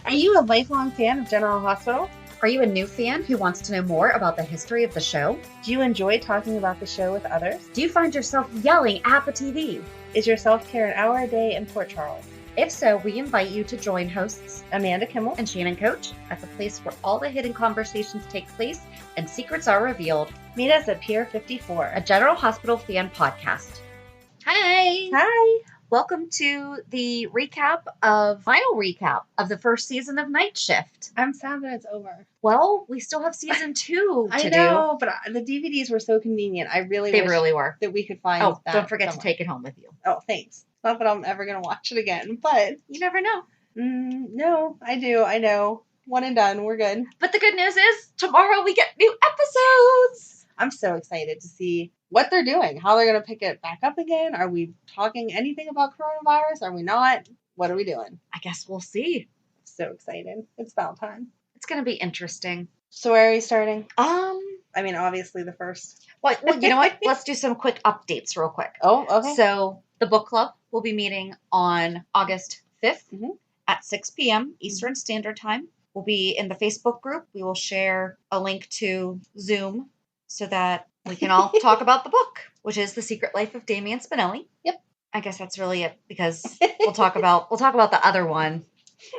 Are you a lifelong fan of General Hospital? Are you a new fan who wants to know more about the history of the show? Do you enjoy talking about the show with others? Do you find yourself yelling at the TV? Is your self-care an hour a day in Port Charles? If so, we invite you to join hosts Amanda Kimmel and Shannon Coach at the place where all the hidden conversations take place and secrets are revealed. Meet us at Pier 54, a General Hospital fan podcast. Hi! Hi! Welcome to the final recap of the first season of Night Shift. I'm sad that it's over. Well, we still have season 2 to do. I know, but the DVDs were so convenient. I really wish that we could find that. Oh, don't forget to take it home with you. Oh, thanks. Not that I'm ever going to watch it again, but... You never know. No, I do. I know. One and done. We're good. But the good news is, tomorrow we get new episodes! I'm so excited to see what they're doing, how they're going to pick it back up again. Are we talking anything about coronavirus? Are we not? What are we doing? I guess we'll see. So excited. It's about time. It's going to be interesting. So where are you starting? I mean, obviously the first. Well, you know what? Let's do some quick updates real quick. Oh, okay. So the book club will be meeting on August 5th at 6 p.m. Eastern Standard Time. We'll be in the Facebook group. We will share a link to Zoom so that we can all talk about the book, which is The Secret Life of Damien Spinelli. Yep. I guess that's really it, because we'll talk about the other one.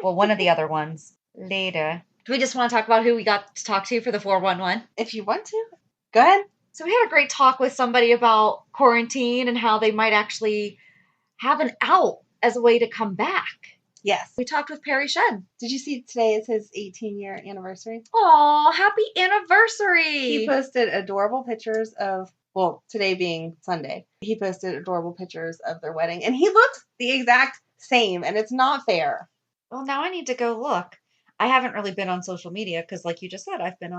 Well, one of the other ones later. Do we just want to talk about who we got to talk to for the 411? If you want to. Go ahead. So we had a great talk with somebody about quarantine and how they might actually have an out as a way to come back. Yes. We talked with Perry Shed. Did you see today is his 18-year anniversary? Aw, happy anniversary! He posted adorable pictures of, well, today being Sunday, he posted adorable pictures of their wedding, and he looks the exact same, and it's not fair. Well, now I need to go look. I haven't really been on social media because, like you just said, I've been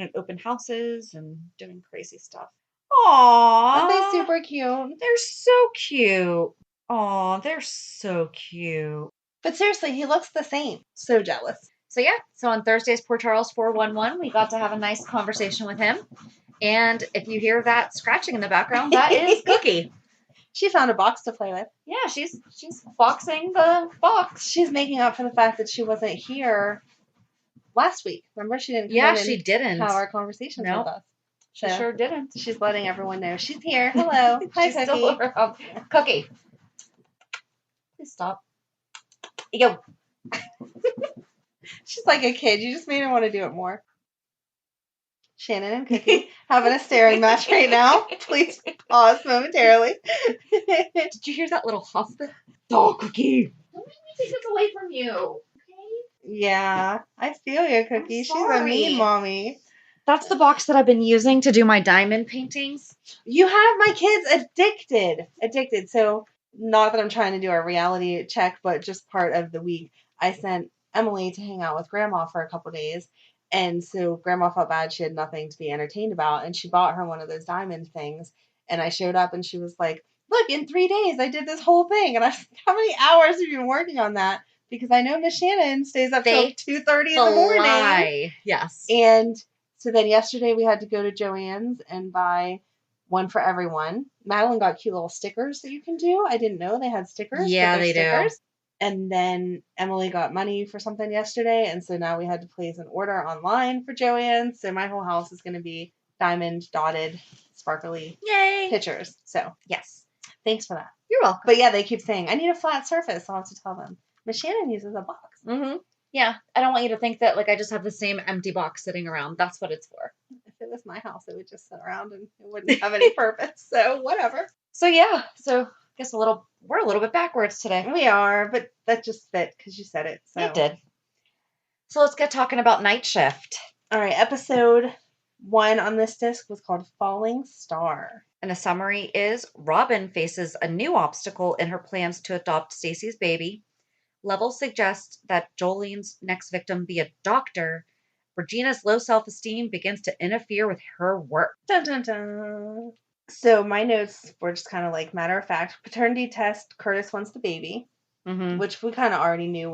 at open houses and doing crazy stuff. Aww. Aren't they super cute? They're so cute. Aw, they're so cute. But seriously, he looks the same. So jealous. So yeah, so on Thursday's Port Charles 411, we got to have a nice conversation with him. And if you hear that scratching in the background, that is Cookie. She found a box to play with. Yeah, she's boxing the box. She's making up for the fact that she wasn't here last week. Remember, she didn't come in she didn't have our conversations with us. She sure didn't. She's letting everyone know she's here. Hello. Hi, Cookie. Still around. Cookie. Please stop. You go. She's like a kid. You just made her want to do it more. Shannon and Cookie having a staring match right now. Please pause momentarily. Did you hear that little huff? Oh, Cookie. Don't make me take this away from you. Okay? Yeah, I feel you, Cookie. She's a mean mommy. That's the box that I've been using to do my diamond paintings. You have my kids addicted. So not that I'm trying to do a reality check, but just part of the week, I sent Emily to hang out with Grandma for a couple days. And so Grandma felt bad. She had nothing to be entertained about. And she bought her one of those diamond things. And I showed up and she was like, look, in 3 days, I did this whole thing. And I was like, how many hours have you been working on that? Because I know Miss Shannon stays up till 2:30 in the morning. Yes. And so then yesterday we had to go to Joann's and buy one for everyone. Madeline got cute little stickers that you can do. I didn't know they had stickers. Yeah, they do. And then Emily got money for something yesterday. And so now we had to place an order online for Joann's. So my whole house is going to be diamond dotted, sparkly pictures. So yes. Thanks for that. You're welcome. But yeah, they keep saying, I need a flat surface. I'll have to tell them. Miss Shannon uses a box. Mm-hmm. Yeah, I don't want you to think that I just have the same empty box sitting around. That's what it's for. If it was my house, it would just sit around and it wouldn't have any purpose. So whatever. So yeah, I guess we're a little bit backwards today. We are, but that just fit because you said it. So. It did. So let's get talking about Night Shift. All right, episode 1 on this disc was called Falling Star. And the summary is Robin faces a new obstacle in her plans to adopt Stacy's baby. Levels suggest that Jolene's next victim be a doctor. Regina's low self-esteem begins to interfere with her work. Dun, dun, dun. So my notes were just kind of like matter of fact. Paternity test, Curtis wants the baby, which we kind of already knew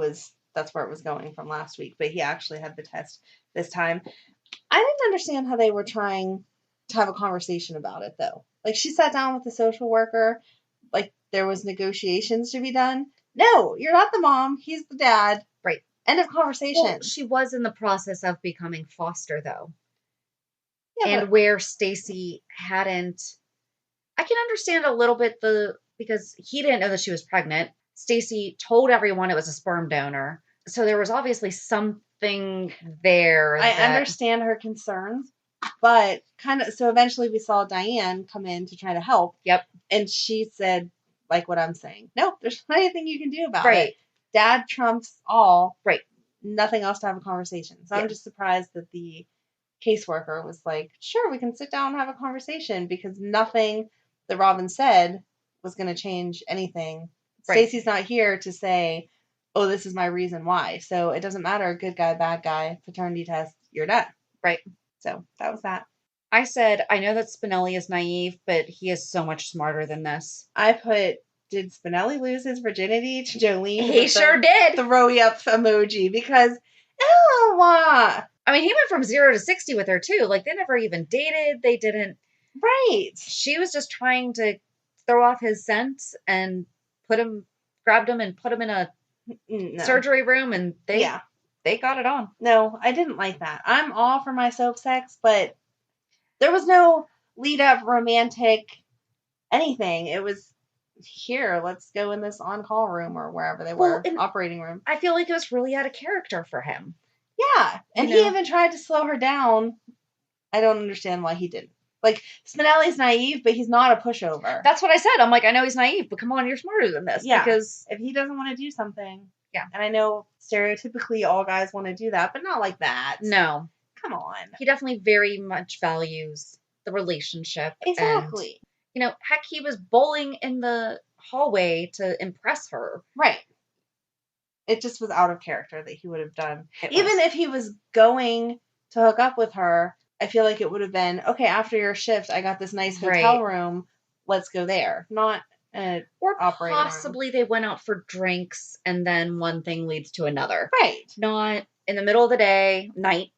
that's where it was going from last week. But he actually had the test this time. I didn't understand how they were trying to have a conversation about it, though. Like, she sat down with the social worker. Like, there was negotiations to be done. No, you're not the mom. He's the dad. Right. End of conversation. Well, she was in the process of becoming foster, though. Yeah, and where Stacy hadn't. I can understand a little bit because he didn't know that she was pregnant. Stacy told everyone it was a sperm donor. So there was obviously something there. I understand her concerns, but so eventually we saw Diane come in to try to help. Yep. And she said, like what I'm saying, nope, there's not anything you can do about Right. it. Dad trumps all. Right. Nothing else to have a conversation. So I'm just surprised that the caseworker was like, sure, we can sit down and have a conversation, because nothing that Robin said was going to change anything. Right. Stacy's not here to say, oh, this is my reason why. So it doesn't matter, good guy, bad guy, paternity test, you're done. Right. So that was that. I said, I know that Spinelli is naive, but he is so much smarter than this. I put, did Spinelli lose his virginity to Jolene? He sure did. Throwy up emoji, because, I mean, he went from 0 to 60 with her, too. Like, they never even dated. They didn't. Right. She was just trying to throw off his scent and grabbed him and put him in a surgery room, and they got it on. No, I didn't like that. I'm all for my soap sex, but there was no lead up romantic anything. It was, here, let's go in this on-call room or wherever they were, operating room. I feel like it was really out of character for him. Yeah, and he even tried to slow her down. I don't understand why he didn't. Like, Spinelli's naive, but he's not a pushover. That's what I said. I'm like, I know he's naive, but come on, you're smarter than this. Yeah, because if he doesn't want to do something. Yeah. And I know stereotypically all guys want to do that, but not like that. No. Come on. He definitely very much values the relationship. Exactly. And, heck, he was bowling in the hallway to impress her. Right. It just was out of character that he would have done. Even if he was going to hook up with her, I feel like it would have been, okay, after your shift, I got this nice hotel room. Let's go there. Not or possibly they went out for drinks and then one thing leads to another. Right. Not in the middle of the day, night.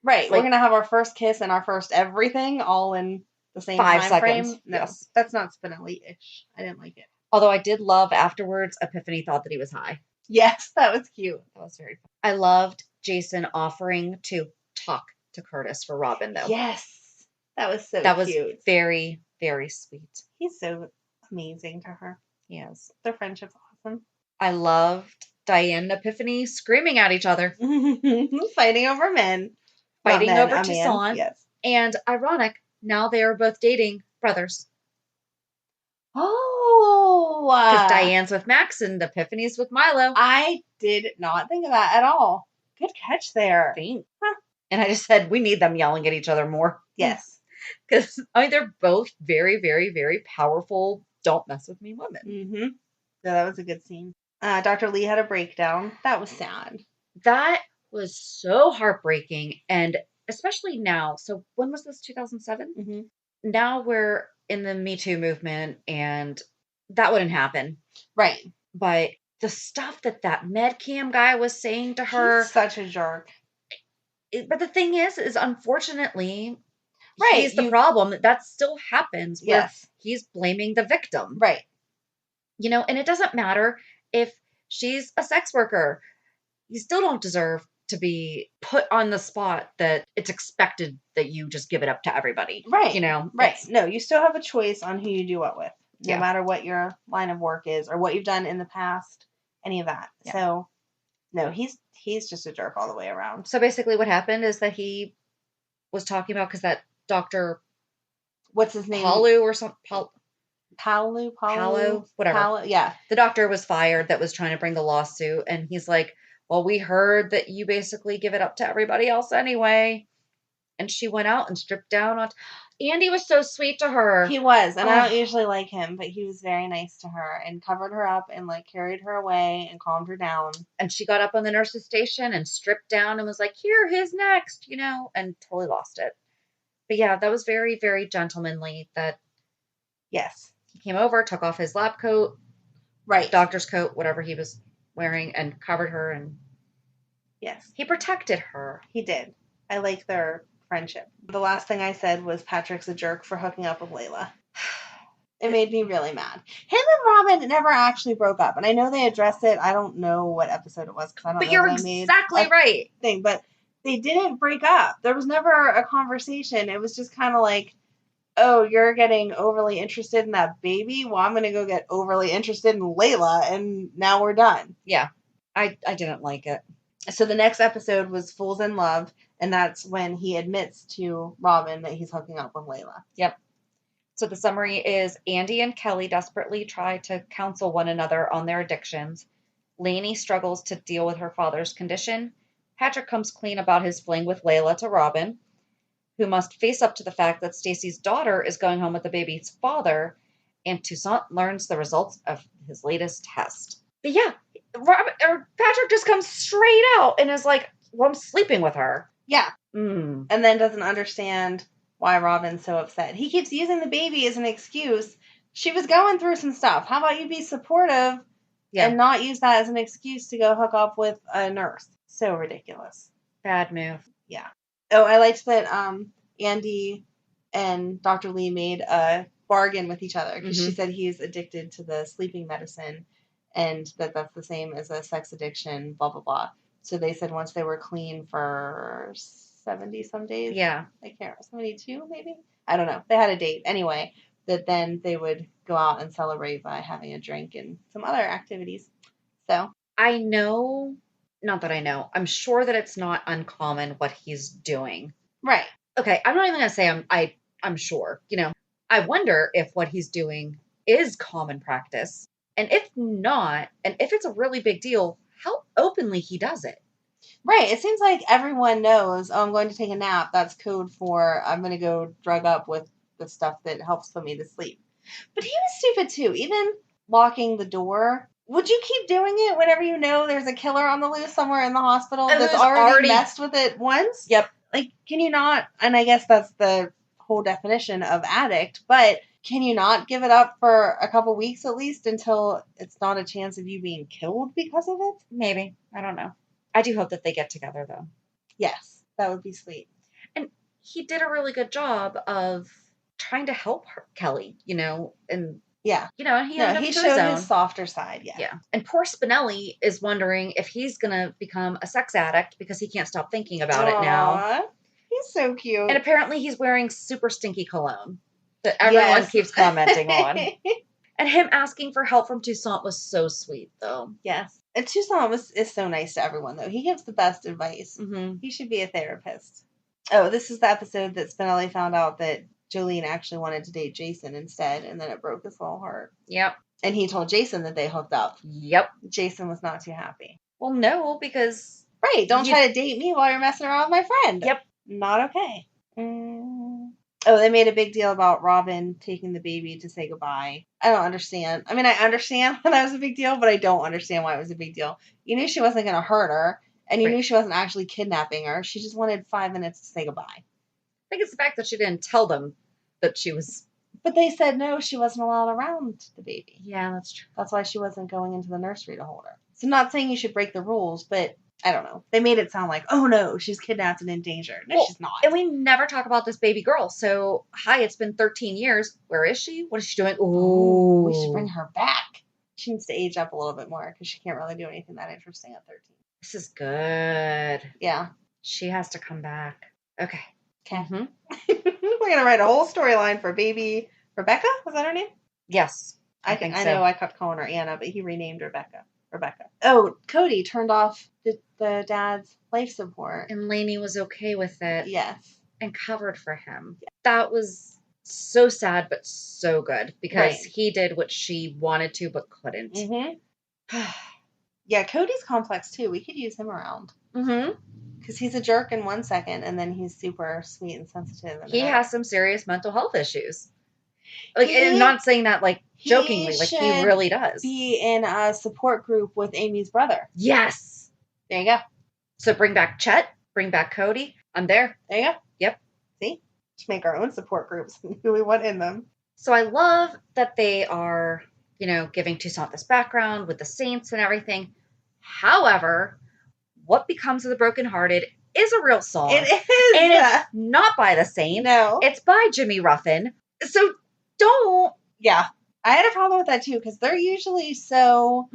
Right. We're going to have our first kiss and our first everything all in the same 5 time seconds. Frame. No, that's not Spinelli-ish. I didn't like it. Although I did love afterwards, Epiphany thought that he was high. Yes, that was cute. That was very fun. I loved Jason offering to talk to Curtis for Robin, though. Yes. That was so cute. That was very, very sweet. He's so amazing to her. Yes. Their friendship's awesome. I loved Diane and Epiphany screaming at each other. Fighting over men. Fighting over Toussaint. Yes. And ironic, now they are both dating brothers. Oh. Because Diane's with Max and Epiphany's with Milo. I did not think of that at all. Good catch there. Thanks. Huh. And I just said, we need them yelling at each other more. Yes. Because, they're both very, very, very powerful, don't mess with me women. Mm-hmm. So that was a good scene. Dr. Lee had a breakdown. That was sad. That was so heartbreaking. And especially now. So when was this, 2007? Mm-hmm. Now we're in the Me Too movement, and that wouldn't happen. Right. But the stuff that med cam guy was saying to her. He's such a jerk. But the thing is unfortunately, he's the problem. That still happens. Yes. He's blaming the victim. Right. And it doesn't matter if she's a sex worker. You still don't deserve to be put on the spot that it's expected that you just give it up to everybody. Right. Right. No, you still have a choice on who you do what with. No matter what your line of work is or what you've done in the past, any of that. Yeah. So, no, he's just a jerk all the way around. So basically what happened is that he was talking about, because that doctor, what's his name? Palu or something. Palu, whatever. Yeah. The doctor was fired that was trying to bring the lawsuit. And he's like, well, we heard that you basically give it up to everybody else anyway. And she went out and stripped down on. Andy was so sweet to her. He was. And I don't usually like him, but he was very nice to her and covered her up and carried her away and calmed her down. And she got up on the nurse's station and stripped down and was like, here, his next, and totally lost it. But yeah, that was very, very gentlemanly that. Yes. He came over, took off his lab coat. Right. Doctor's coat, whatever he was wearing, and covered her. And yes. He protected her. He did. I like their friendship. The last thing I said was Patrick's a jerk for hooking up with Layla. It made me really mad. Him and Robin never actually broke up, and I know they addressed it. I don't know what episode it was because I don't But know you're that I made exactly right. thing, but they didn't break up. There was never a conversation. It was just kind of like, oh, you're getting overly interested in that baby? Well, I'm going to go get overly interested in Layla, and now we're done. Yeah. I didn't like it. So the next episode was Fools in Love, and that's when he admits to Robin that he's hooking up with Layla. Yep. So the summary is Andy and Kelly desperately try to counsel one another on their addictions. Lainey struggles to deal with her father's condition. Patrick comes clean about his fling with Layla to Robin, who must face up to the fact that Stacy's daughter is going home with the baby's father, and Toussaint learns the results of his latest test. But yeah, Patrick just comes straight out and is like, well, I'm sleeping with her. Yeah. And then doesn't understand why Robin's so upset. He keeps using the baby as an excuse. She was going through some stuff. How about you be supportive and not use that as an excuse to go hook up with a nurse? So ridiculous. Bad move. Yeah. Oh, I liked that Andy and Dr. Lee made a bargain with each other because she said he's addicted to the sleeping medicine and that's the same as a sex addiction, blah, blah, blah. So they said once they were clean for 70 some days. Yeah. I can't remember, 72 maybe? I don't know. They had a date. Anyway, that then they would go out and celebrate by having a drink and some other activities. So. I know, not that I know, I'm sure that it's not uncommon what he's doing. Right. Okay, I'm not even going to say I'm sure. You know, I wonder if what he's doing is common practice. And if not, and if it's a really big deal, how openly he does it. Right. It seems like everyone knows, oh, I'm going to take a nap. That's code for I'm going to go drug up with the stuff that helps put me to sleep. But he was stupid too. Even locking the door. Would you keep doing it whenever you know there's a killer on the loose somewhere in the hospital that's already messed with it once? Yep. Like, can you not? And I guess that's the whole definition of addict. But can you not give it up for a couple weeks at least until it's not a chance of you being killed because of it? Maybe. I don't know. I do hope that they get together, though. Yes, that would be sweet. And he did a really good job of trying to help Kelly, you know, and yeah, you know, he showed his softer side. Yeah. And poor Spinelli is wondering if he's gonna become a sex addict because he can't stop thinking about it now. He's so cute. And apparently he's wearing super stinky cologne that everyone keeps commenting on. And him asking for help from Toussaint was so sweet, though. Yes. And Toussaint is so nice to everyone, though. He gives the best advice. Mm-hmm. He should be a therapist. Oh, this is the episode that Spinelli found out that Jolene actually wanted to date Jason instead, and then it broke his little heart. Yep. And he told Jason that they hooked up. Yep. Jason was not too happy. Well, no, because... Right, don't try to date me while you're messing around with my friend. Yep. Not okay. Oh, they made a big deal about Robin taking the baby to say goodbye. I don't understand. I mean, I understand why that was a big deal, but I don't understand why it was a big deal. You knew she wasn't going to hurt her, and you knew she wasn't actually kidnapping her. She just wanted 5 minutes to say goodbye. I think it's the fact that she didn't tell them that she was... But they said no, she wasn't allowed around the baby. Yeah, that's true. That's why she wasn't going into the nursery to hold her. So I'm not saying you should break the rules, but... I don't know. They made it sound like, oh no, she's kidnapped and endangered. No, she's not. And we never talk about this baby girl. So, hi, it's been 13 years. Where is she? What is she doing? Ooh, we should bring her back. She needs to age up a little bit more because she can't really do anything that interesting at 13. This is good. Yeah. She has to come back. Okay. Mm-hmm. We're going to write a whole storyline for baby Rebecca. Was that her name? Yes. I think so. I know I kept calling her Anna, but he renamed Rebecca. Oh, Cody turned off the dad's life support. And Lainey was okay with it. Yes. And covered for him. Yeah. That was so sad, but so good. Because he did what she wanted to, but couldn't. Mm-hmm. Yeah, Cody's complex, too. We could use him around. Mm-hmm. Because he's a jerk in 1 second, and then he's super sweet and sensitive. He has some serious mental health issues. Like, and not saying that, like, jokingly. Like, he really does. Be in a support group with Amy's brother. Yes. There you go. So bring back Chet. Bring back Cody. I'm there. There you go. Yep. See? Let's make our own support groups and who we want in them. So I love that they are, you know, giving Toussaint this background with the saints and everything. However, What Becomes of the Brokenhearted is a real song. It is. And it's not by the Saints. No. It's by Jimmy Ruffin. So don't Yeah. I had a problem with that too, because they're usually so,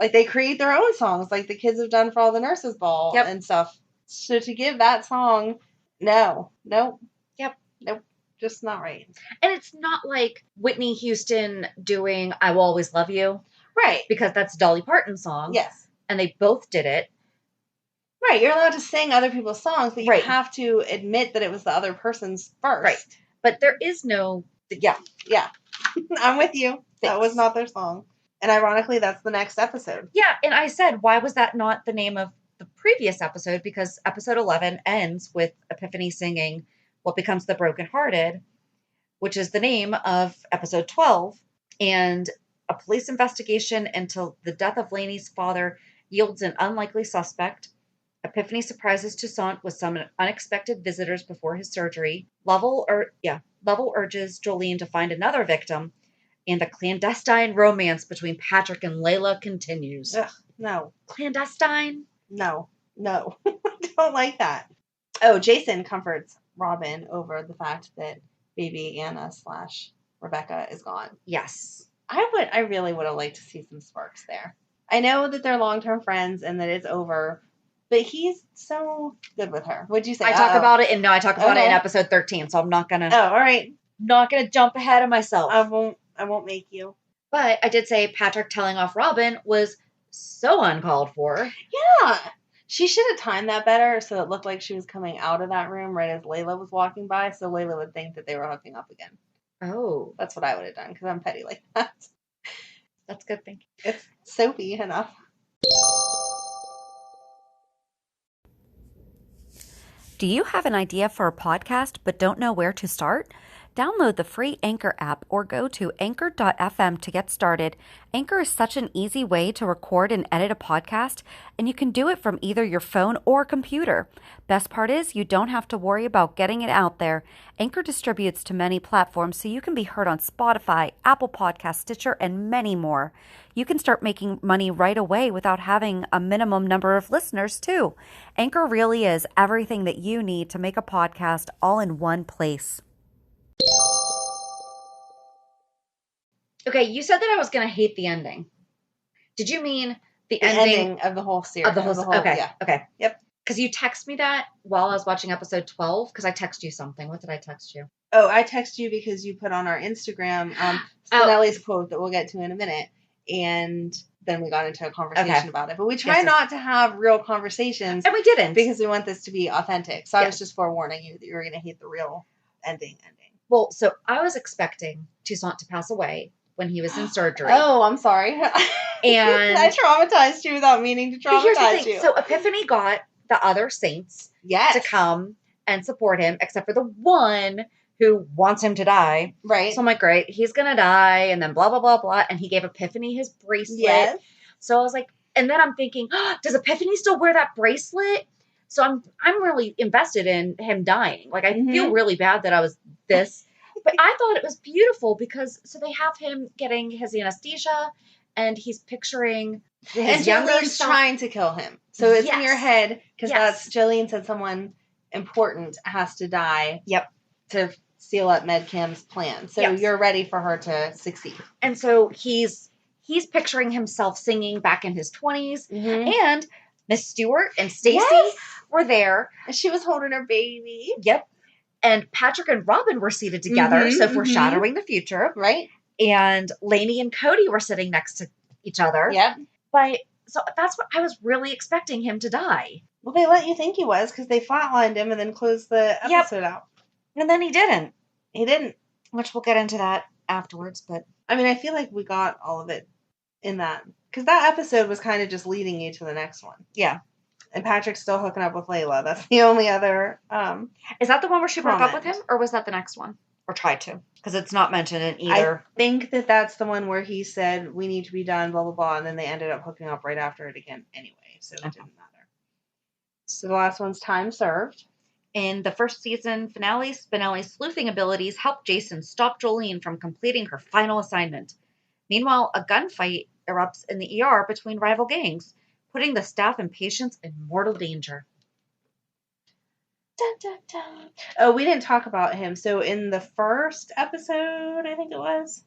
like, they create their own songs, like the kids have done for all the nurses' ball and stuff. So to give that song, no, nope, nope, just not right. And it's not like Whitney Houston doing I Will Always Love You. Right. Because that's Dolly Parton's song. Yes. And they both did it. Right. You're allowed to sing other people's songs, but you have to admit that it was the other person's first. Right. But there is no... Yeah. I'm with you. Thanks. That was not their song. And ironically, that's the next episode. Yeah. And I said, why was that not the name of the previous episode? Because episode 11 ends with Epiphany singing What Becomes the Brokenhearted, which is the name of episode 12. And a police investigation into the death of Lainey's father yields an unlikely suspect. Epiphany surprises Toussaint with some unexpected visitors before his surgery. Lovell urges Jolene to find another victim, and the clandestine romance between Patrick and Layla continues. Ugh, no. Clandestine? No. I don't like that. Oh, Jason comforts Robin over the fact that baby Anna / Rebecca is gone. Yes. I really would have liked to see some sparks there. I know that they're long-term friends and that it's over, but he's so good with her. What'd you say? I talk about it in episode 13, so I'm not gonna. Oh, all right. Not gonna jump ahead of myself. I won't make you. But I did say Patrick telling off Robin was so uncalled for. Yeah. She should have timed that better so it looked like she was coming out of that room right as Layla was walking by, so Layla would think that they were hooking up again. Oh. That's what I would have done, because I'm petty like that. That's good thinking. It's soapy enough. Do you have an idea for a podcast but don't know where to start? Download the free Anchor app or go to anchor.fm to get started. Anchor is such an easy way to record and edit a podcast, and you can do it from either your phone or computer. Best part is you don't have to worry about getting it out there. Anchor distributes to many platforms, so you can be heard on Spotify, Apple Podcasts, Stitcher, and many more. You can start making money right away without having a minimum number of listeners, too. Anchor really is everything that you need to make a podcast all in one place. Okay, you said that I was going to hate the ending. Did you mean the ending of the whole series? Okay. Yeah. Okay. Yep. Because you text me that while I was watching episode 12, because I text you something. What did I text you? Oh, I text you because you put on our Instagram Spinelli's quote that we'll get to in a minute, and then we got into a conversation about it. But we try not to have real conversations. And we didn't. Because we want this to be authentic. So I was just forewarning you that you were going to hate the real ending. Well, so I was expecting Toussaint to pass away when he was in surgery. Oh, I'm sorry. And I traumatized you without meaning to traumatize you. So Epiphany got the other saints to come and support him, except for the one who wants him to die. Right. So I'm like, great, he's going to die, and then blah, blah, blah, blah. And he gave Epiphany his bracelet. Yes. So I was like, and then I'm thinking, does Epiphany still wear that bracelet? So I'm really invested in him dying. Like, I feel really bad that I was this. But I thought it was beautiful because, so they have him getting his anesthesia, and he's picturing his younger Jolene's self. trying to kill him. So it's in your head, because that's, Jolene said someone important has to die. Yep. To seal up Medcam's plan. So you're ready for her to succeed. And so he's picturing himself singing back in his 20s, and Miss Stewart and Stacy were there. And she was holding her baby. Yep. And Patrick and Robin were seated together, so foreshadowing the future. Right. And Lainey and Cody were sitting next to each other. Yep. So that's what I was really expecting him to die. Well, they let you think he was because they flatlined him and then closed the episode out. And then he didn't. He didn't. Which we'll get into that afterwards, but... I mean, I feel like we got all of it in that. Because that episode was kind of just leading you to the next one. Yeah. And Patrick's still hooking up with Layla. That's the only other... Is that the one where she broke up with him? Or was that the next one? Or tried to? Because it's not mentioned in either. I think that's the one where he said, we need to be done, blah, blah, blah. And then they ended up hooking up right after it again anyway. So it didn't matter. So the last one's Time Served. In the first season finale, Spinelli's sleuthing abilities help Jason stop Jolene from completing her final assignment. Meanwhile, a gunfight erupts in the ER between rival gangs, putting the staff and patients in mortal danger. Dun, dun, dun. Oh, we didn't talk about him. So in the first episode, I think it was,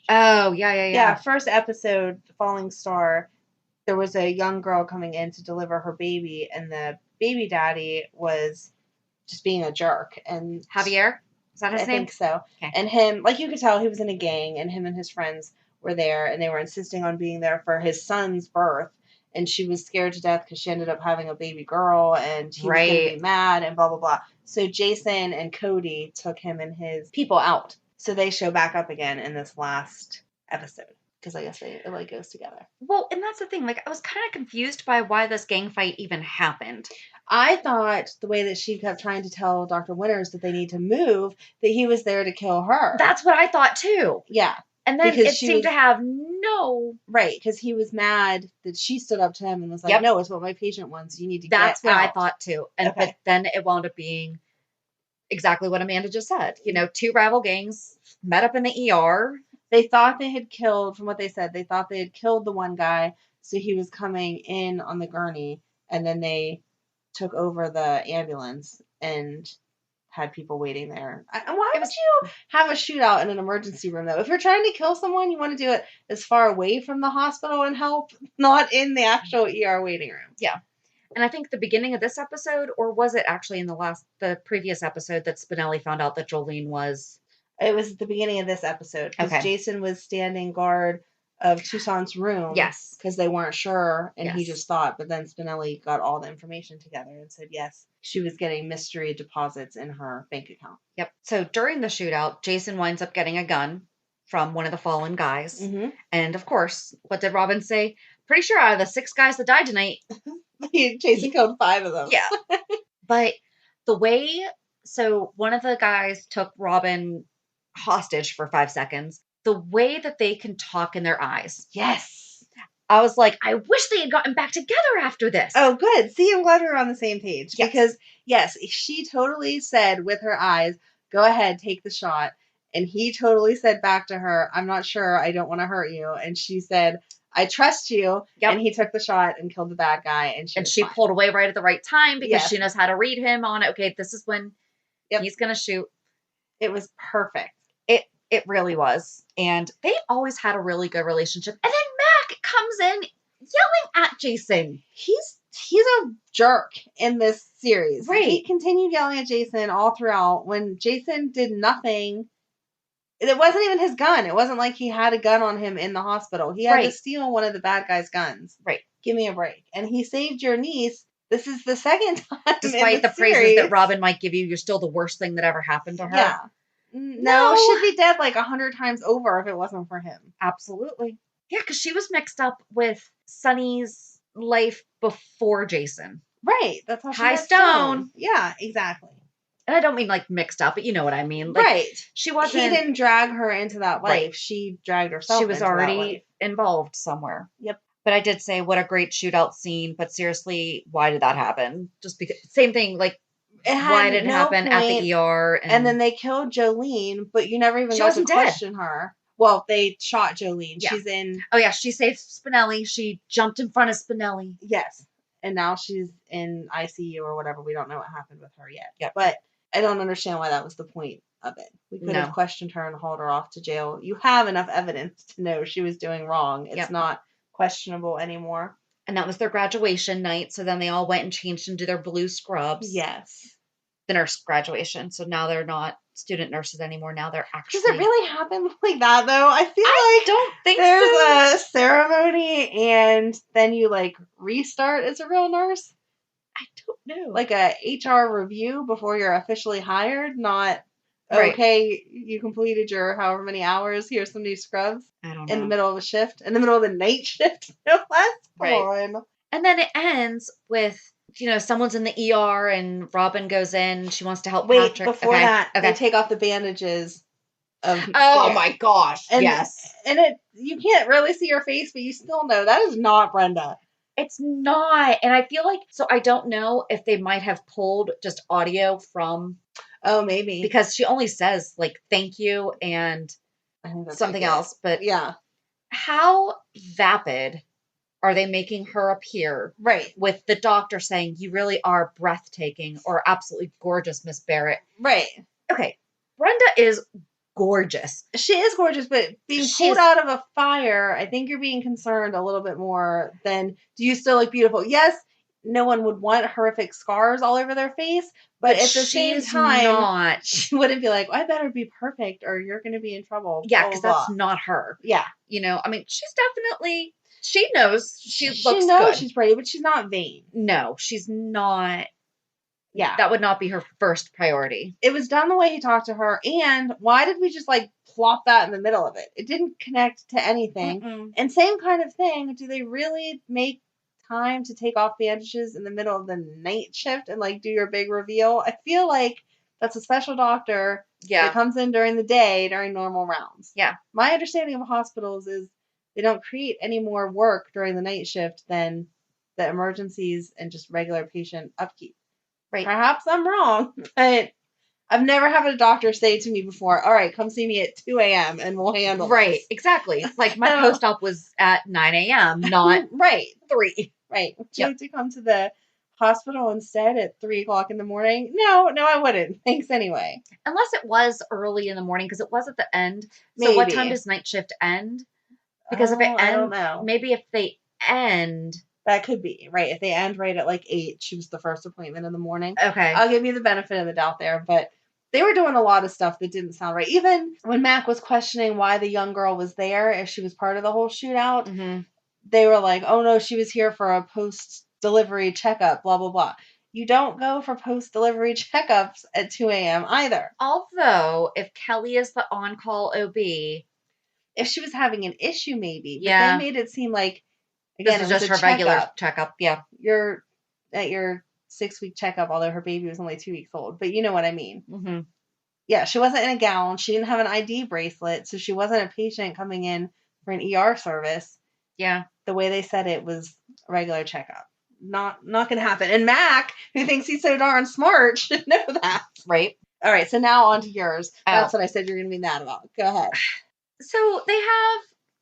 Oh, yeah. Yeah, first episode, Falling Star, there was a young girl coming in to deliver her baby, and the baby daddy was just being a jerk. And Javier? Is that his I name? think so. Okay. And him, like, you could tell he was in a gang, and him and his friends were there, and they were insisting on being there for his son's birth. And she was scared to death because she ended up having a baby girl, and he was going to be mad, and blah, blah, blah. So Jason and Cody took him and his people out. So they show back up again in this last episode. Because I guess it like goes together. Well, and that's the thing. Like, I was kind of confused by why this gang fight even happened. I thought the way that she kept trying to tell Dr. Winters that they need to move, that he was there to kill her. That's what I thought too. Yeah. And then it seemed to have no... Right, because he was mad that she stood up to him and was like, no, it's what my patient wants. You need to get out. That's what I thought too. And But then it wound up being exactly what Amanda just said. You know, two rival gangs met up in the ER. They thought they had killed, from what they said, they thought they had killed the one guy, so he was coming in on the gurney, and then they took over the ambulance and had people waiting there. Why would you have a shootout in an emergency room, though? If you're trying to kill someone, you want to do it as far away from the hospital and help, not in the actual ER waiting room. Yeah. And I think the beginning of this episode, or was it actually in the previous episode that Spinelli found out that Jolene was... It was at the beginning of this episode, because Jason was standing guard of Toussaint's room. Yes. Because they weren't sure, and he just thought, but then Spinelli got all the information together and said, yes, she was getting mystery deposits in her bank account. Yep. So during the shootout, Jason winds up getting a gun from one of the fallen guys. Mm-hmm. And of course, what did Robin say? Pretty sure out of the 6 guys that died tonight, Jason killed 5 of them. Yeah. But the way, so one of the guys took Robin hostage for 5 seconds. The way that they can talk in their eyes. Yes. I was like, I wish they had gotten back together after this. Oh, good. See, I'm glad we're on the same page. Yes. Because, yes, she totally said with her eyes, go ahead, take the shot. And he totally said back to her, I'm not sure. I don't want to hurt you. And she said, I trust you. Yep. And he took the shot and killed the bad guy. And she pulled away right at the right time because she knows how to read him on it. Okay, this is when he's going to shoot. It was perfect. It really was. And they always had a really good relationship. And then Mac comes in yelling at Jason. He's a jerk in this series. Right. He continued yelling at Jason all throughout when Jason did nothing. It wasn't even his gun. It wasn't like he had a gun on him in the hospital. He had to steal one of the bad guy's guns. Right. Give me a break. And he saved your niece. This is the second time. Despite the praises that Robin might give you, you're still the worst thing that ever happened to her. Yeah. No, she'd be dead like 100 times over if it wasn't for him. Absolutely. Yeah, because she was mixed up with Sonny's life before Jason. Right. That's how she High got stone. Yeah, exactly. And I don't mean like mixed up, but you know what I mean. Like, right. She wasn't. He didn't drag her into that life. Right. She dragged herself. She was already involved somewhere. Yep. But I did say, what a great shootout scene. But seriously, why did that happen? Just because, same thing, like, why did it happen at the ER? And then they killed Jolene, but you never even got to question her. Well, they shot Jolene. Yeah. She's in... Oh, yeah. She saved Spinelli. She jumped in front of Spinelli. Yes. And now she's in ICU or whatever. We don't know what happened with her yet. Yep. But I don't understand why that was the point of it. We could have questioned her and hauled her off to jail. You have enough evidence to know she was doing wrong. It's not questionable anymore. And that was their graduation night. So then they all went and changed into their blue scrubs. Yes. The nurse graduation. So now they're not student nurses anymore. Now they're actually... Does it really happen like that, though? I don't think there's a ceremony and then you, like, restart as a real nurse. I don't know. Like a HR review before you're officially hired, not... Okay, you completed your however many hours. Here's some new scrubs. I don't know. In the middle of a shift. In the middle of the night shift. No less. Come on. And then it ends with, someone's in the ER and Robin goes in. She wants to help Patrick. Before that, they take off the bandages. Oh my gosh. And, yes. And you can't really see her face, but you still know that is not Brenda. It's not. And I feel like, so I don't know if they might have pulled just audio from... Oh, maybe. Because she only says, like, thank you and something else. But yeah. How vapid are they making her appear? Right. With the doctor saying, you really are breathtaking or absolutely gorgeous, Miss Barrett. Right. Okay. Brenda is gorgeous. She is gorgeous, but being pulled out of a fire, I think you're being concerned a little bit more than, do you still look beautiful? Yes, no one would want horrific scars all over their face, but at the same time, she wouldn't be like, I better be perfect or you're going to be in trouble. Yeah, because that's not her. Yeah. You know, I mean, she's definitely, she knows she looks good. She knows she's pretty, but she's not vain. No, she's not. Yeah. That would not be her first priority. It was done the way he talked to her, and why did we just like plop that in the middle of it? It didn't connect to anything. Mm-mm. And same kind of thing, do they really make time to take off bandages in the middle of the night shift and like do your big reveal? I feel like that's a special doctor that comes in during the day during normal rounds. Yeah. My understanding of hospitals is they don't create any more work during the night shift than the emergencies and just regular patient upkeep. Right. Perhaps I'm wrong, but I've never had a doctor say to me before, all right, come see me at 2 a.m. and we'll handle this. Exactly. Like my post-op was at 9 a.m., not 3. Right. Would you like to come to the hospital instead at 3 o'clock in the morning? No, I wouldn't. Thanks anyway. Unless it was early in the morning, because it was at the end. Maybe. So what time does night shift end? Because if it ends, I don't know. Maybe if they end. That could be, right. If they end right at like 8, she was the first appointment in the morning. Okay. I'll give you the benefit of the doubt there, but they were doing a lot of stuff that didn't sound right. Even when Mac was questioning why the young girl was there, if she was part of the whole shootout, they were like, oh no, she was here for a post-delivery checkup, blah, blah, blah. You don't go for post-delivery checkups at 2 a.m. either. Although, if Kelly is the on-call OB. If she was having an issue, maybe. But they made it seem like, again, this is just her regular checkup. Yeah. You're at your 6-week checkup, although her baby was only 2 weeks old. But you know what I mean. Mm-hmm. Yeah, she wasn't in a gown. She didn't have an ID bracelet. So she wasn't a patient coming in for an ER service. Yeah. The way they said it was a regular checkup. Not going to happen. And Mac, who thinks he's so darn smart, should know that. Right. All right, so now on to yours. That's what I said you're going to be mad about. Go ahead. So they have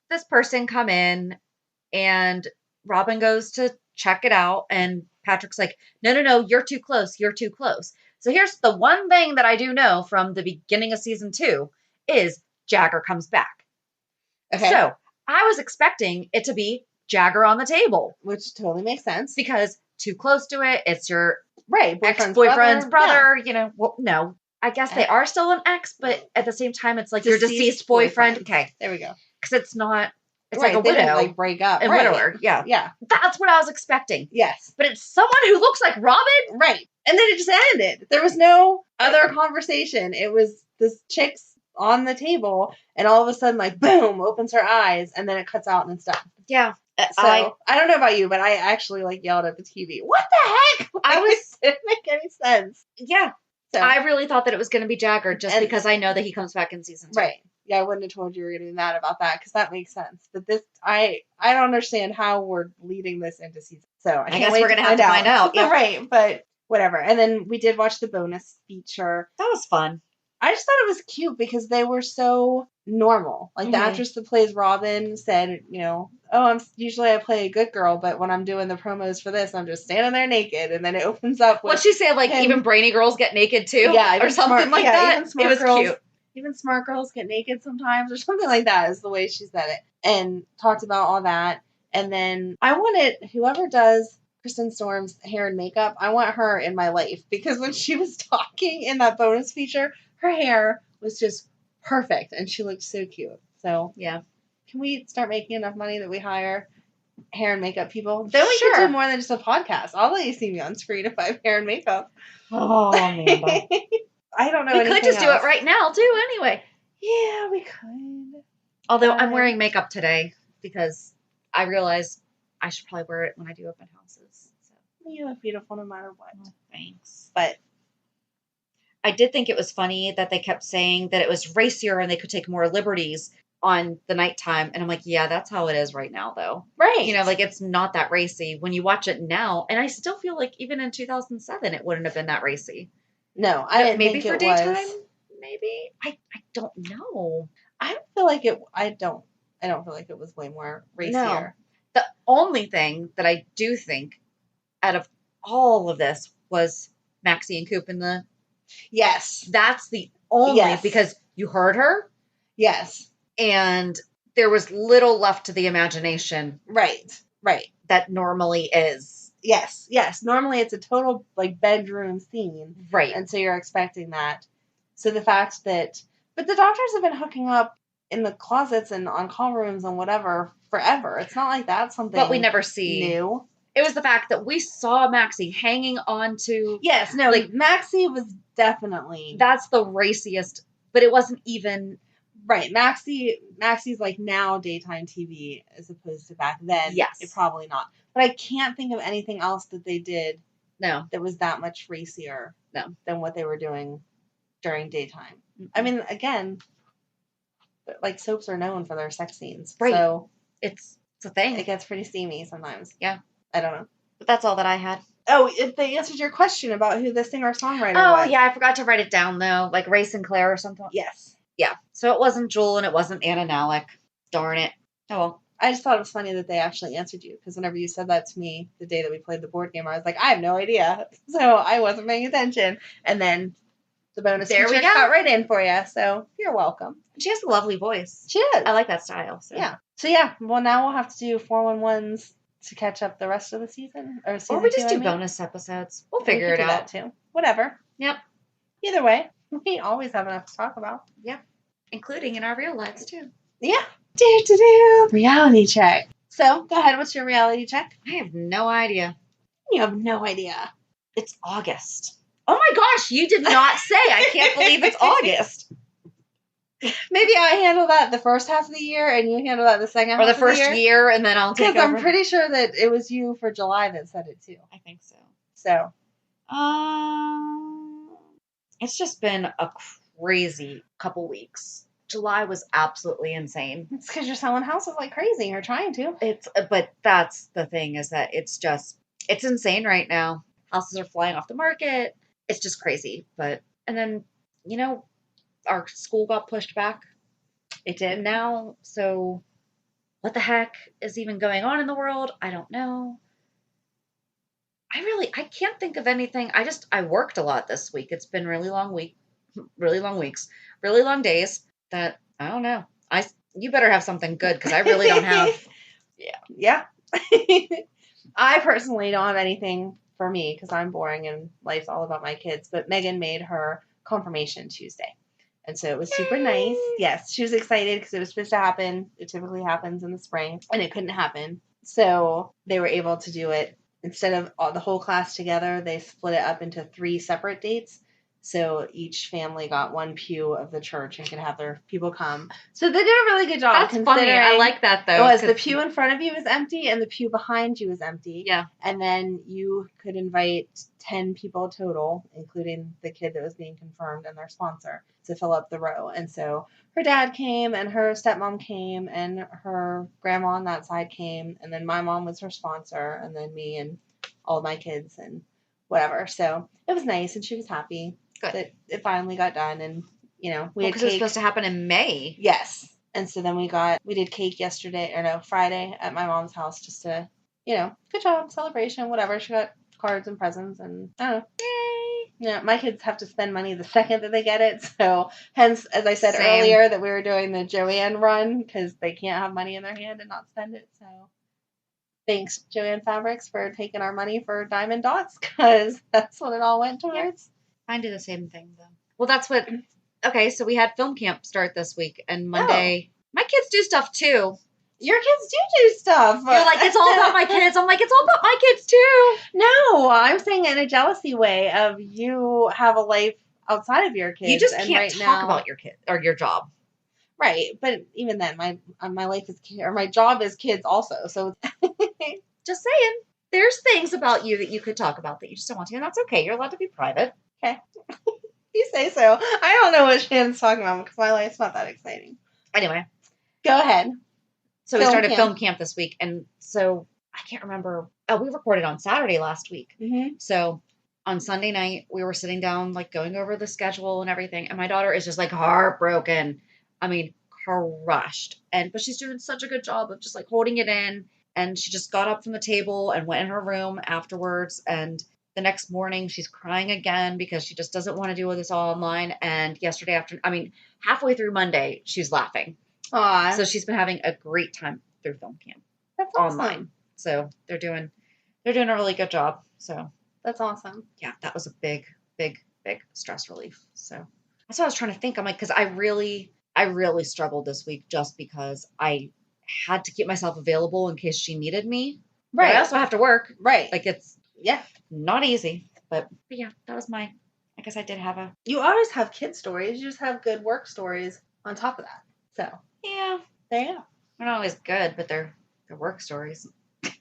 this person come in, and Robin goes to check it out, and Patrick's like, no, you're too close. So here's the one thing that I do know from the beginning of season 2 is Jagger comes back. Okay. So I was expecting it to be Jagger on the table. Which totally makes sense. Because too close to it, it's your ex-boyfriend's brother. You know, well, no. I guess they are still an ex, but at the same time, it's like your deceased boyfriend. Okay. There we go. Because it's not, it's like a they widow. Didn't, like break up. A widower. Yeah. Yeah. That's what I was expecting. Yes. But it's someone who looks like Robin. Right. And then it just ended. There was no other conversation. It was this chick's on the table, and all of a sudden, like, boom, opens her eyes, and then it cuts out and it's done. Yeah. So, I don't know about you, but I actually, like, yelled at the TV. What the heck? It didn't make any sense. Yeah. So, I really thought that it was going to be Jagger just because I know that he comes back in season 2. Right. Yeah, I wouldn't have told you were going to be mad about that because that makes sense. But this, I don't understand how we're leading this into season. So I guess we're going to have to find out. Yep. Right, but whatever. And then we did watch the bonus feature. That was fun. I just thought it was cute because they were so normal. Like the actress that plays Robin said, you know, usually I play a good girl, but when I'm doing the promos for this, I'm just standing there naked, and then it opens up. What'd she say? Like even brainy girls get naked too? Yeah, or something like that. Even smart girls, cute. Even smart girls get naked sometimes, or something like that is the way she said it, and talked about all that. And then I wanted whoever does Kristen Storm's hair and makeup, I want her in my life because when she was talking in that bonus feature, her hair was just perfect and she looked so cute. So yeah, can we start making enough money that we hire hair and makeup people? Then we can do more than just a podcast. I'll let you see me on screen if I have hair and makeup. Oh, Amanda. I don't know. We could just do it right now too. Anyway. Yeah, we could. Although I'm wearing makeup today because I realized I should probably wear it when I do open houses. So. You look beautiful no matter what. Oh, thanks. But I did think it was funny that they kept saying that it was racier and they could take more liberties on the nighttime. And I'm like, yeah, that's how it is right now, though. Right. You know, like it's not that racy when you watch it now. And I still feel like even in 2007, it wouldn't have been that racy. No, I didn't maybe think for it daytime. Was. Maybe I don't know. I don't feel like it. I don't feel like it was way more racier. No. The only thing that I do think out of all of this was Maxie and Coop in the. Yes. That's the only because you heard her, Yes. and there was little left to the imagination Right. that normally is. Yes. Normally it's a total like bedroom scene. Right. And so you're expecting that. So the fact that, but the doctors have been hooking up in the closets and on call rooms and whatever forever. It's not like that's something But we never see. new. It was the fact that we saw Maxie hanging on to. Yes, no, like, Maxie was definitely. That's the raciest, but it wasn't even. Right. Maxie's like now daytime TV as opposed to back then. Yes. It probably not. But I can't think of anything else that they did No. that was that much racier than what they were doing during daytime. Mm-hmm. I mean, again, like soaps are known for their sex scenes. Right. So it's a thing. It gets pretty steamy sometimes. Yeah. I don't know. But that's all that I had. Oh, if they answered your question about who the singer-songwriter Oh, was. yeah, I forgot to write it down, though. Like Ray Sinclair or something. Yes. Yeah. So it wasn't Jewel and it wasn't Anna Nalick. Darn it. Oh, well. I just thought it was funny that they actually answered you, because whenever you said that to me the day that we played the board game, I was like, I have no idea. So I wasn't paying attention. And then the bonus There we feature go. got right in for you. So you're welcome. She has a lovely voice. She is. I like that style. So. Yeah. So yeah, well now we'll have to do 411s to catch up the rest of the season. Or we just do bonus episodes. We'll figure it out. That too. Whatever. Yep. Either way, we always have enough to talk about. Yep. Including in our real lives too. Yeah. Reality check. So, go ahead. What's your reality check? I have no idea. You have no idea. It's August. Oh my gosh, you did not say. I can't believe it's August. Maybe I handle that the first half of the year and you handle that the second half of the year. Or the first year and then I'll take over. Because I'm pretty sure that it was you for July that said it too. I think so. So. It's just been a crazy couple weeks. July was absolutely insane. It's because you're selling houses like crazy. You're trying to. But that's the thing, is that it's insane right now. Houses are flying off the market. It's just crazy. And then, our school got pushed back. It did now. So what the heck is even going on in the world? I don't know. I can't think of anything. I worked a lot this week. It's been really long weeks, really long days. That I don't know. You better have something good, because I really don't have. Yeah. I personally don't have anything for me because I'm boring and life's all about my kids. But Megan made her confirmation Tuesday, and so it was super nice. Yes, she was excited because it was supposed to happen. It typically happens in the spring, and it couldn't happen. So they were able to do it instead of the whole class together. They split it up into 3 separate dates. So each family got one pew of the church and could have their people come. So they did a really good job. That's funny. I like that, though. It was the pew in front of you was empty and the pew behind you was empty. Yeah. And then you could invite 10 people total, including the kid that was being confirmed and their sponsor, to fill up the row. And so her dad came and her stepmom came and her grandma on that side came. And then my mom was her sponsor, and then me and all my kids and whatever. So it was nice, and she was happy. Good. That it finally got done, and we had because it was supposed to happen in May. Yes, and so then we did cake Friday at my mom's house, just to good job, celebration, whatever. She got cards and presents, and I don't know. Yay! Yeah, my kids have to spend money the second that they get it, so hence, as I said Same. earlier, that we were doing the Joanne run because they can't have money in their hand and not spend it. So thanks, Joanne Fabrics, for taking our money for diamond dots, because that's what it all went towards. I do the same thing, though. Well, that's what... Okay, so we had film camp start this week, and Monday... My kids do stuff, too. Your kids do stuff. You're like, it's all about my kids. I'm like, it's all about my kids, too. No, I'm saying it in a jealousy way of you have a life outside of your kids. You just can't talk about your kid or your job. Right, but even then, my life is... Or my job is kids also, so... Just saying. There's things about you that you could talk about that you just don't want to, and that's okay. You're allowed to be private. Okay. You say so. I don't know what Shannon's talking about because my life's not that exciting. Anyway. Go ahead. So we started film camp this week, and so I can't remember. Oh, we recorded on Saturday last week. Mm-hmm. So on Sunday night, we were sitting down, like going over the schedule and everything, and my daughter is just like heartbroken. I mean, crushed. But she's doing such a good job of just like holding it in. And she just got up from the table and went in her room afterwards. And The next morning, she's crying again because she just doesn't want to deal with this all online. And yesterday afternoon, halfway through Monday, she's laughing. Aw. So she's been having a great time through film camp. That's awesome. Online. So they're doing a really good job. So that's awesome. Yeah, that was a big stress relief. So that's what I was trying to think. I'm like, because I really struggled this week just because I had to keep myself available in case she needed me. Right. But I also have to work. Right. Like it's not easy. But yeah, that was I guess I did have You always have kid stories. You just have good work stories on top of that. So yeah, there you go. They're not always good, but they're work stories. But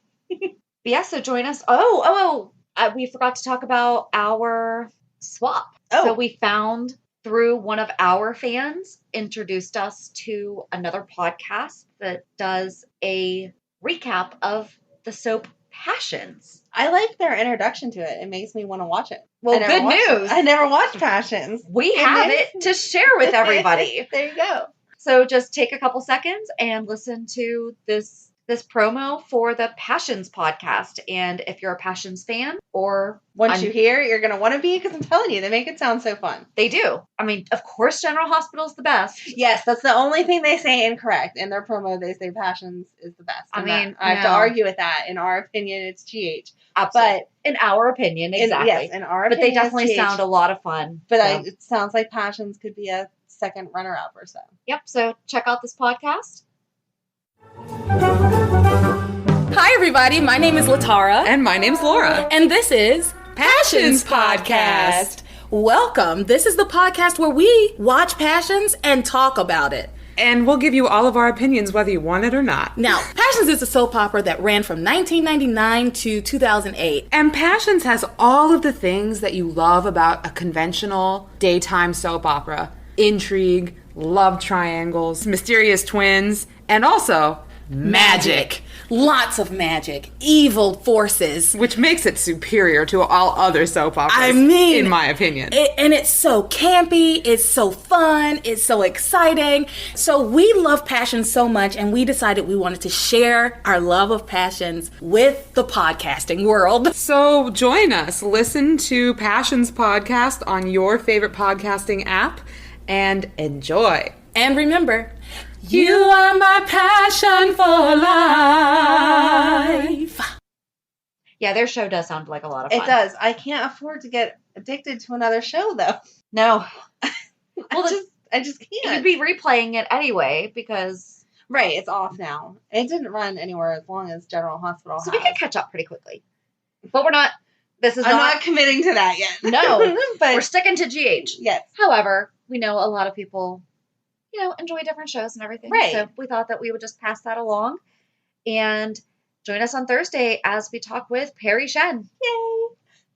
yeah, so join us. Oh, we forgot to talk about our swap. Oh. So we found through one of our fans introduced us to another podcast that does a recap of the soap Passions. I like their introduction to it. It makes me want to watch it. Well, good news. I never watched Passions. We have it to share with everybody. There you go. So just take a couple seconds and listen to this promo for the Passions podcast. And if you're a Passions fan or once you hear it, you're going to want to be, because I'm telling you, they make it sound so fun. They do. I mean, of course, General Hospital's the best. Yes, that's the only thing they say incorrect. In their promo, they say Passions is the best. I have to argue with that. In our opinion, it's GH. Absolutely. But in our opinion, exactly. In our opinion, but they definitely sound a lot of fun. But it sounds like Passions could be a second runner-up or so. Yep. So check out this podcast. Hi, everybody. My name is Latara. And my name's Laura. And this is Passions Podcast. Welcome. This is the podcast where we watch Passions and talk about it. And we'll give you all of our opinions, whether you want it or not. Now, Passions is a soap opera that ran from 1999 to 2008. And Passions has all of the things that you love about a conventional daytime soap opera. Intrigue, love triangles, mysterious twins, and also magic. Lots of magic. Evil forces. Which makes it superior to all other soap operas, in my opinion. And it's so campy, it's so fun, it's so exciting. So we love Passions so much, and we decided we wanted to share our love of Passions with the podcasting world. So join us. Listen to Passions Podcast on your favorite podcasting app and enjoy. And remember, you are my passion for life. Yeah, their show does sound like a lot of fun. It does. I can't afford to get addicted to another show, though. No. Well, I just can't. You'd be replaying it anyway because... Right, it's off now. It didn't run anywhere as long as General Hospital So we can catch up pretty quickly. But we're not... I'm not committing to that yet. No, but we're sticking to GH. Yes. However, we know a lot of people... enjoy different shows and everything. Right. So we thought that we would just pass that along. And join us on Thursday as we talk with Perry Shen. Yay!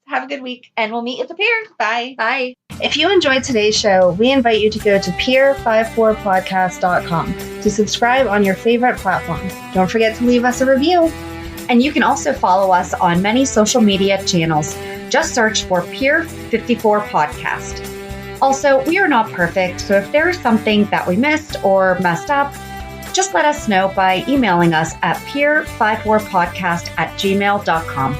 Have a good week. And we'll meet you at the pier. Bye. Bye. If you enjoyed today's show, we invite you to go to pier54podcast.com to subscribe on your favorite platform. Don't forget to leave us a review. And you can also follow us on many social media channels. Just search for Pier 54 Podcast. Also, we are not perfect, so if there is something that we missed or messed up, just let us know by emailing us at pier54podcast@gmail.com.